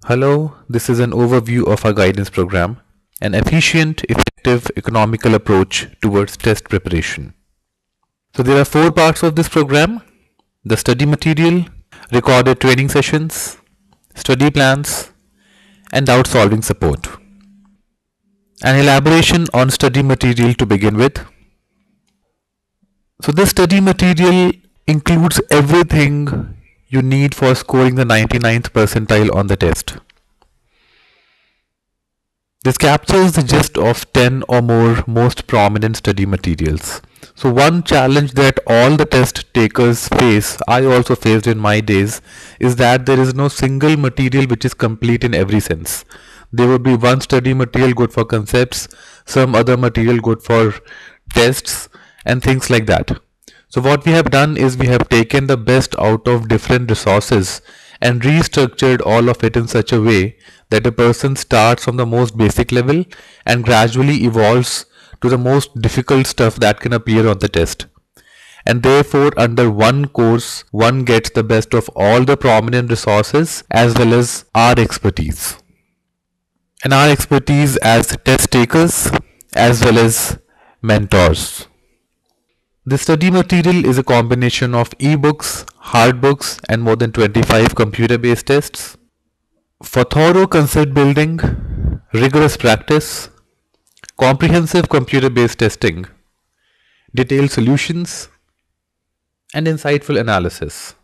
Hello, this is an overview of our guidance program, an efficient, effective, economical approach towards test preparation. So there are 4 parts of this program: the study material, recorded training sessions, study plans, and doubt solving support. An elaboration on study material to begin with. So this study material includes everything you need for scoring the 99th percentile on the test. This captures the gist of 10 or more most prominent study materials. So one challenge that all the test takers face, I also faced in my days, is that there is no single material which is complete in every sense. There would be one study material good for concepts, some other material good for tests, and things like that. So what we have done is we have taken the best out of different resources and restructured all of it in such a way that a person starts from the most basic level and gradually evolves to the most difficult stuff that can appear on the test. And therefore, under one course, one gets the best of all the prominent resources as well as our expertise. And our expertise as test takers as well as mentors. The study material is a combination of e-books, hard books, and more than 25 computer-based tests. For thorough concept building, rigorous practice, comprehensive computer-based testing, detailed solutions, and insightful analysis.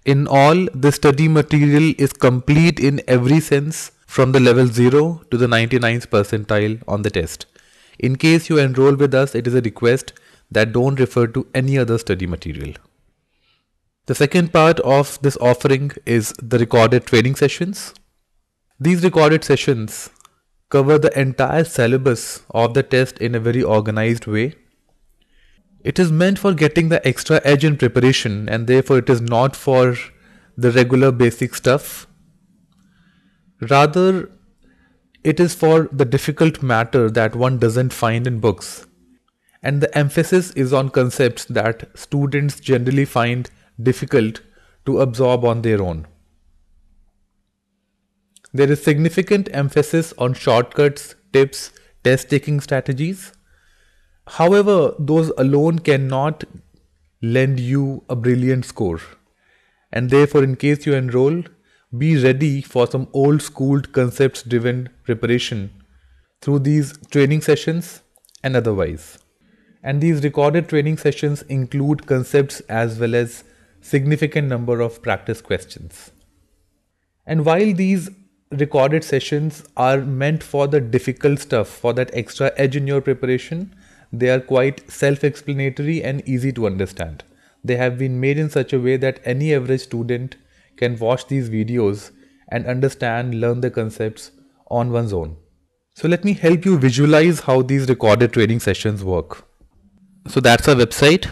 In all, the study material is complete in every sense from the level 0 to the 99th percentile on the test. In case you enroll with us, it is a request that don't refer to any other study material. The second part of this offering is the recorded training sessions. These recorded sessions cover the entire syllabus of the test in a very organized way. It is meant for getting the extra edge in preparation, and therefore it is not for the regular basic stuff. Rather, it is for the difficult matter that one doesn't find in books. And the emphasis is on concepts that students generally find difficult to absorb on their own. There is significant emphasis on shortcuts, tips, test-taking strategies. However, those alone cannot lend you a brilliant score. And therefore, in case you enroll, be ready for some old-schooled concepts-driven preparation through these training sessions and otherwise. And these recorded training sessions include concepts as well as significant number of practice questions. And while these recorded sessions are meant for the difficult stuff, for that extra edge in your preparation, they are quite self-explanatory and easy to understand. They have been made in such a way that any average student can watch these videos and understand, learn the concepts on one's own. So let me help you visualize how these recorded training sessions work. So that's our website,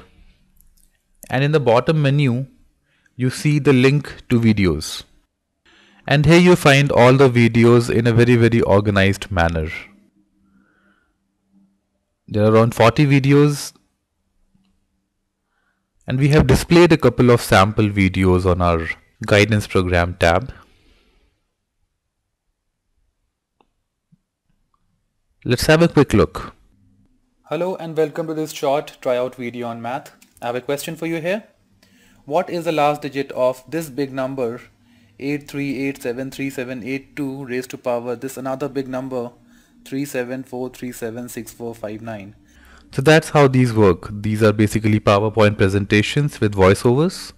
and in the bottom menu you see the link to videos, and here you find all the videos in a very organized manner. There are around 40 videos, and we have displayed a couple of sample videos on our guidance program tab. Let's have a quick look. Hello and welcome to this short tryout video on math. I have a question for you here. What is the last digit of this big number 83873782 raised to power this another big number 374376459? So that's how these work. These are basically PowerPoint presentations with voiceovers.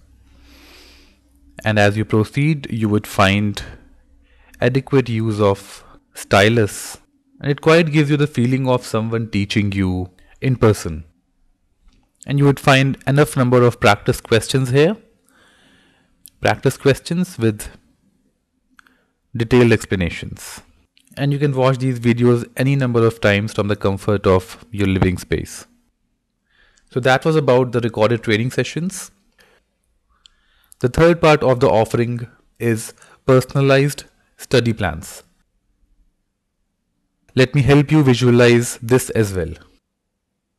And as you proceed, you would find adequate use of stylus. And it quite gives you the feeling of someone teaching you in person. And you would find enough number of practice questions here. Practice questions with detailed explanations. And you can watch these videos any number of times from the comfort of your living space. So that was about the recorded training sessions. The third part of the offering is personalized study plans. Let me help you visualize this as well.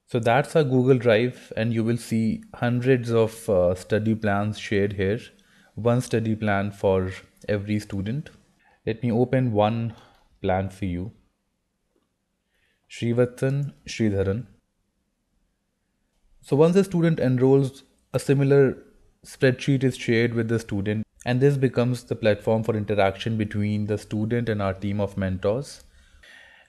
So that's our Google Drive, and you will see hundreds of study plans shared here. One study plan for every student. Let me open one plan for you. Srivatsan Sridharan. So once the student enrolls, a similar spreadsheet is shared with the student, and this becomes the platform for interaction between the student and our team of mentors.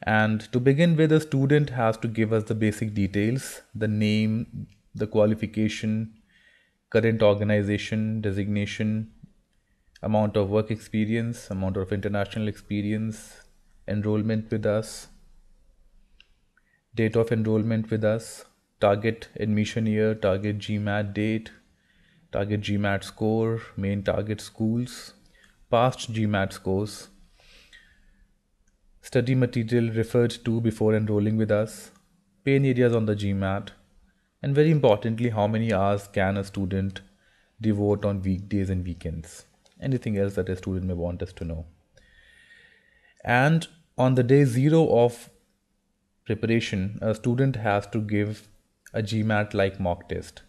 And to begin with, the student has to give us the basic details, the name, the qualification, current organization, designation, amount of work experience, amount of international experience, enrollment with us, date of enrollment with us, target admission year, target GMAT date, target GMAT score, main target schools, past GMAT scores, study material referred to before enrolling with us, pain areas on the GMAT, and very importantly, how many hours can a student devote on weekdays and weekends. Anything else that a student may want us to know. And on the day zero of preparation, a student has to give a GMAT like mock test.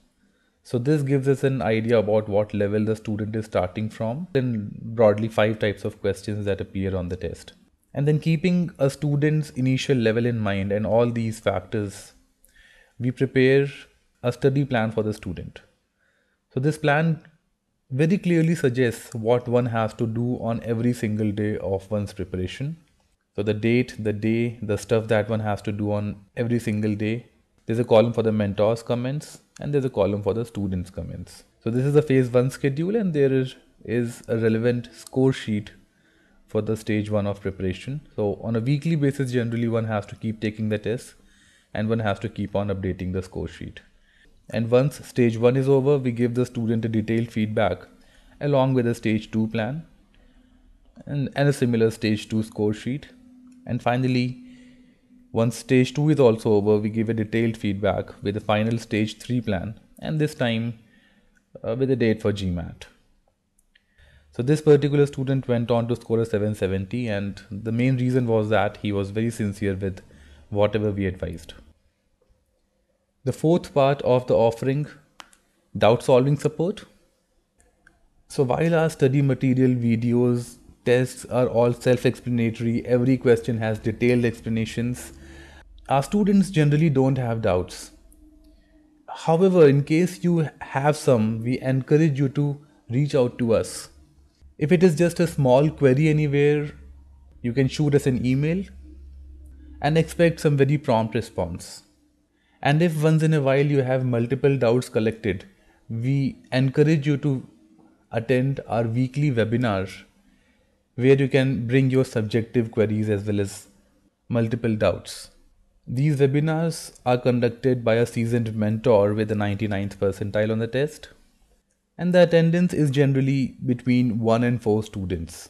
So this gives us an idea about what level the student is starting from, and broadly 5 types of questions that appear on the test. And then keeping a student's initial level in mind and all these factors, we prepare a study plan for the student. So this plan very clearly suggests what one has to do on every single day of one's preparation. So the date, the day, the stuff that one has to do on every single day. There's a column for the mentor's comments and there's a column for the student's comments. So this is the phase 1 schedule, and there is a relevant score sheet for the stage 1 of preparation. So on a weekly basis, generally one has to keep taking the tests and one has to keep on updating the score sheet. And once stage 1 is over, we give the student a detailed feedback along with a stage 2 plan and a similar stage 2 score sheet. And finally, once stage 2 is also over, we give a detailed feedback with a final stage 3 plan, and this time with a date for GMAT. So this particular student went on to score a 770, and the main reason was that he was very sincere with whatever we advised. The fourth part of the offering, doubt solving support. So while our study material, videos, tests are all self-explanatory, every question has detailed explanations, our students generally don't have doubts. However, in case you have some, we encourage you to reach out to us. If it is just a small query anywhere, you can shoot us an email and expect some very prompt response. And if once in a while you have multiple doubts collected, we encourage you to attend our weekly webinar where you can bring your subjective queries as well as multiple doubts. These webinars are conducted by a seasoned mentor with a 99th percentile on the test, and the attendance is generally between 1 and 4 students.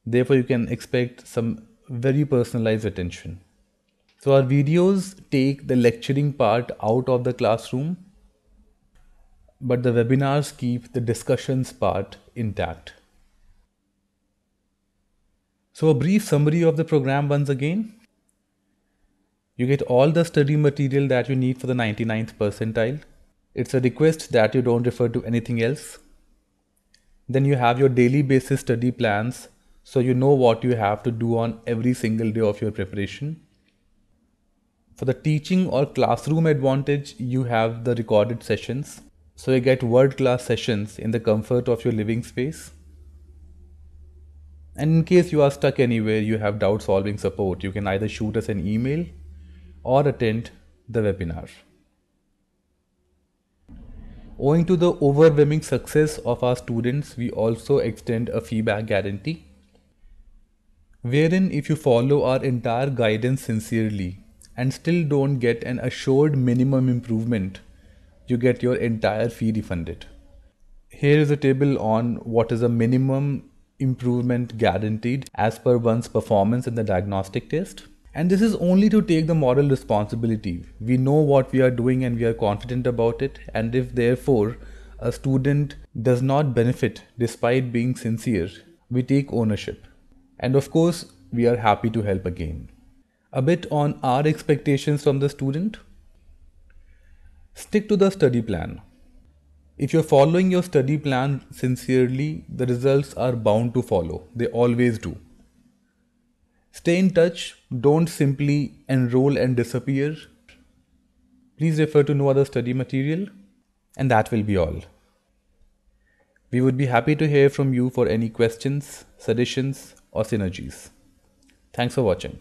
Therefore, you can expect some very personalized attention. So our videos take the lecturing part out of the classroom, but the webinars keep the discussions part intact. So a brief summary of the program once again. You get all the study material that you need for the 99th percentile. It's a request that you don't refer to anything else. Then you have your daily basis study plans, so you know what you have to do on every single day of your preparation. For the teaching or classroom advantage, you have the recorded sessions. So you get world-class sessions in the comfort of your living space. And in case you are stuck anywhere, you have doubt solving support. You can either shoot us an email or attend the webinar. Owing to the overwhelming success of our students, we also extend a feedback guarantee, wherein if you follow our entire guidance sincerely and still don't get an assured minimum improvement, you get your entire fee refunded. Here is a table on what is a minimum improvement guaranteed as per one's performance in the diagnostic test. And this is only to take the moral responsibility. We know what we are doing and we are confident about it. And if therefore a student does not benefit despite being sincere, we take ownership. And of course, we are happy to help again. A bit on our expectations from the student. Stick to the study plan. If you're following your study plan sincerely, the results are bound to follow. They always do. Stay in touch, don't simply enroll and disappear. Please refer to no other study material, and that will be all. We would be happy to hear from you for any questions, suggestions, or synergies. Thanks for watching.